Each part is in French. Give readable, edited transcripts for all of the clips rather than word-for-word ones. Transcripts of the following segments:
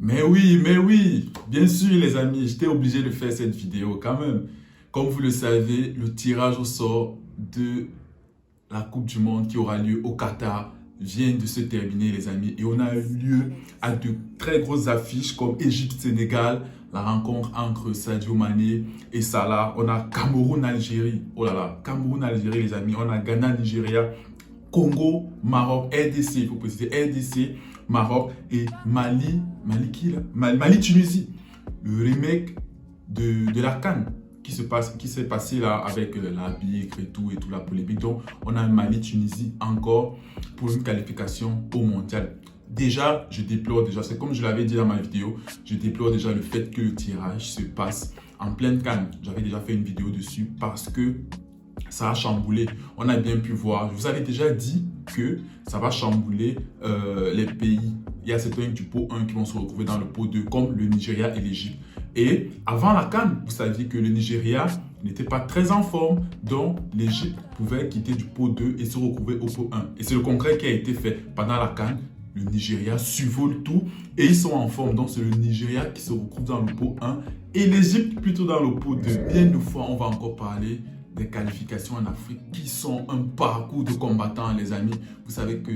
Mais oui, bien sûr les amis, j'étais obligé de faire cette vidéo quand même. Comme vous le savez, le tirage au sort de la Coupe du Monde qui aura lieu au Qatar vient de se terminer les amis. Et on a eu lieu à de très grosses affiches comme Égypte-Sénégal, la rencontre entre Sadio Mané et Salah. On a Cameroun-Algérie, oh là là, Cameroun-Algérie les amis. On a Ghana-Nigeria, Congo, Maroc, RDC, il faut préciser RDC, Maroc et Mali qui là? Mali-Tunisie. Le remake de la CAN qui s'est passé là avec l'arbitre et tout, la polémique. Donc, on a Mali-Tunisie encore pour une qualification au mondial. Déjà, je déplore déjà, c'est comme je l'avais dit dans ma vidéo, je déplore déjà le fait que le tirage se passe en pleine CAN. J'avais déjà fait une vidéo dessus parce que ça a chamboulé. On a bien pu voir. Je vous avais déjà dit que ça va chambouler les pays. Il y a certains du pot 1 qui vont se retrouver dans le pot 2, comme le Nigeria et l'Égypte. Et avant la CAN, vous saviez que le Nigeria n'était pas très en forme, donc l'Égypte pouvait quitter du pot 2 et se retrouver au pot 1. Et c'est le concret qui a été fait pendant la CAN. Le Nigeria survole tout et ils sont en forme. Donc c'est le Nigeria qui se retrouve dans le pot 1 et l'Égypte plutôt dans le pot 2. Bien une fois, on va encore parler des qualifications en Afrique qui sont un parcours de combattants, les amis. Vous savez que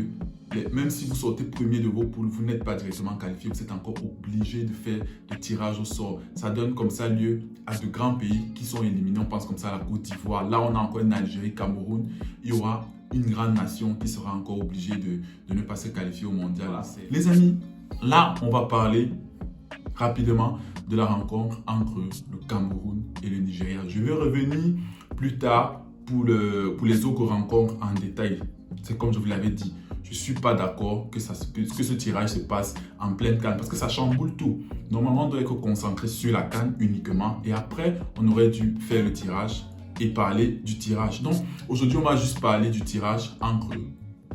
même si vous sortez premier de vos poules, vous n'êtes pas directement qualifié, vous êtes encore obligé de faire le tirage au sort. Ça donne comme ça lieu à de grands pays qui sont éliminés. On pense comme ça à la Côte d'Ivoire. Là, on a encore une Algérie, Cameroun. Il y aura une grande nation qui sera encore obligée de ne pas se qualifier au mondial. Les amis, là, on va parler rapidement de la rencontre entre le Cameroun et le Nigeria. Je vais revenir plus tard pour les autres rencontres en détail. C'est comme je vous l'avais dit. Je ne suis pas d'accord que ce tirage se passe en pleine CAN parce que ça chamboule tout. Normalement, on doit être concentré sur la CAN uniquement et après, on aurait dû faire le tirage et parler du tirage. Donc, aujourd'hui, on va juste parler du tirage entre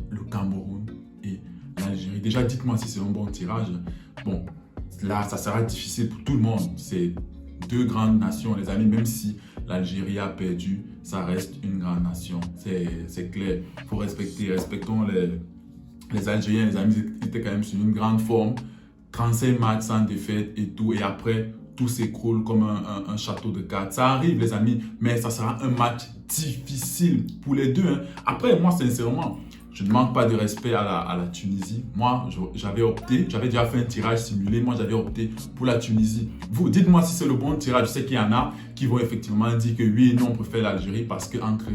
le Cameroun et l'Algérie. Déjà, dites-moi si c'est un bon tirage. Bon, là, ça sera difficile pour tout le monde. C'est deux grandes nations, les amis, même si l'Algérie a perdu, ça reste une grande nation. C'est clair. Il faut respectons les Algériens, les amis, ils étaient quand même sur une grande forme. 35 matchs sans défaite et tout. Et après, tout s'écroule comme un château de cartes. Ça arrive, les amis, mais ça sera un match difficile pour les deux. Hein. Après, moi, sincèrement, je ne manque pas de respect à la Tunisie. Moi, j'avais déjà fait un tirage simulé. Moi, j'avais opté pour la Tunisie. Vous, dites-moi si c'est le bon tirage. Je sais qu'il y en a qui vont effectivement dire que oui et non, on préfère l'Algérie parce que, entre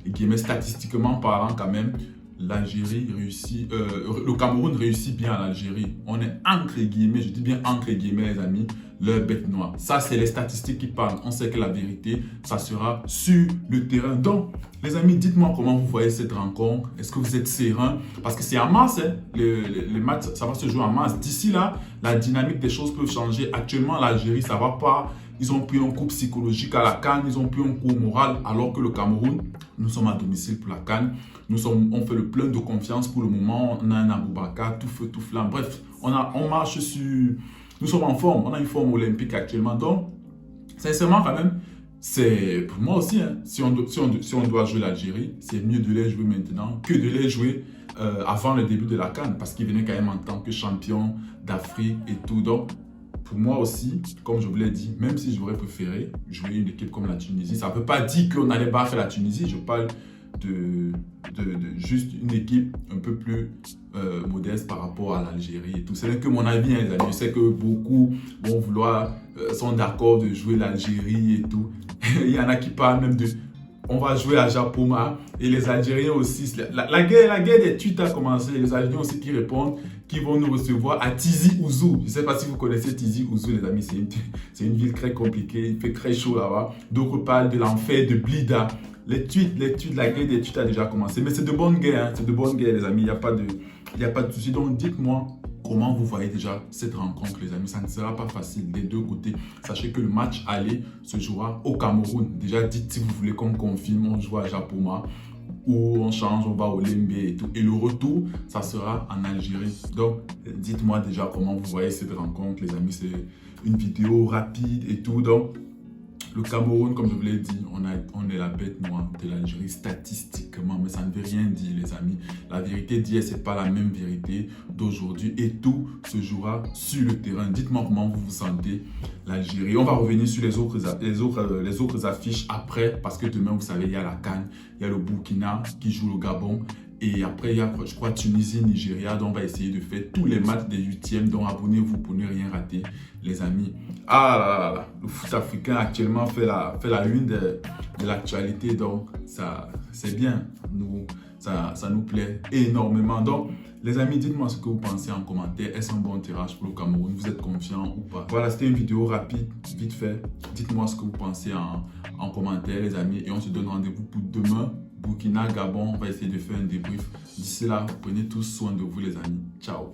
guillemets, statistiquement parlant, quand même, l'Algérie réussit, le Cameroun réussit bien à l'Algérie. On est entre guillemets, je dis bien entre guillemets les amis, leur bête noire. Ça, c'est les statistiques qui parlent. On sait que la vérité, ça sera sur le terrain. Donc, les amis, dites-moi comment vous voyez cette rencontre. Est-ce que vous êtes serein? Parce que c'est en mars, hein, les matchs, ça va se jouer en mars. D'ici là, la dynamique des choses peut changer. Actuellement, l'Algérie, ça va pas. Ils ont pris un coup psychologique à la CAN, ils ont pris un coup moral, alors que le Cameroun, nous sommes à domicile pour la CAN. On fait le plein de confiance pour le moment. On a un Aboubakar, tout feu, tout flamme. Bref, on marche sur... Nous sommes en forme. On a une forme olympique actuellement. Donc, sincèrement, quand même, c'est pour moi aussi, hein, si on doit jouer l'Algérie, c'est mieux de les jouer maintenant que de les jouer avant le début de la CAN. Parce qu'ils venaient quand même en tant que champion d'Afrique et tout. Donc, pour moi aussi, comme je vous l'ai dit, même si j'aurais préféré jouer une équipe comme la Tunisie, ça ne veut pas dire qu'on n'allait pas faire la Tunisie. Je parle de juste une équipe un peu plus modeste par rapport à l'Algérie et tout. C'est que mon avis, hein, les amis. Je sais que beaucoup vont vouloir, sont d'accord de jouer l'Algérie et tout. Il y en a qui parlent même de on va jouer à Japoma et les Algériens aussi. La guerre des tweets a commencé. Les Algériens aussi qui répondent, qui vont nous recevoir à Tizi Ouzou. Je ne sais pas si vous connaissez Tizi Ouzou, les amis. C'est une ville très compliquée. Il fait très chaud là-bas. D'autres parlent de l'enfer de Blida. Les tweets, la guerre des tweets a déjà commencé. Mais c'est de bonnes guerres, hein. C'est de bonnes guerres, les amis. Il n'y a pas de souci. Donc, dites-moi comment vous voyez déjà cette rencontre, les amis. Ça ne sera pas facile des deux côtés. Sachez que le match aller se jouera au Cameroun. Déjà, dites si vous voulez qu'on confirme, on joue à Japoma ou on change, on va au Lembe et tout. Et le retour, ça sera en Algérie. Donc, dites-moi déjà comment vous voyez cette rencontre, les amis. C'est une vidéo rapide et tout. Donc, Le Cameroun, comme je vous l'ai dit, on est la bête noire de l'Algérie statistiquement, mais ça ne veut rien dire, les amis. La vérité d'hier, c'est pas la même vérité d'aujourd'hui et tout se jouera sur le terrain. Dites-moi comment vous vous sentez, l'Algérie. On va revenir sur les autres affiches après, parce que demain, vous savez, il y a la CAN, il y a le Burkina qui joue le Gabon. Et après, il y a, je crois, Tunisie, Nigeria. Donc, on va essayer de faire tous les matchs des huitièmes. Donc, abonnez-vous pour ne rien rater, les amis. Ah là là là, le foot africain actuellement fait la une de l'actualité. Donc, ça, c'est bien. Ça nous plaît énormément. Donc, les amis, dites-moi ce que vous pensez en commentaire. Est-ce un bon tirage pour le Cameroun? Vous êtes confiant ou pas? Voilà, c'était une vidéo rapide, vite fait. Dites-moi ce que vous pensez en commentaire, les amis. Et on se donne rendez-vous pour demain. Burkina, Gabon, on va essayer de faire un débrief. D'ici là, prenez tous soin de vous, les amis. Ciao.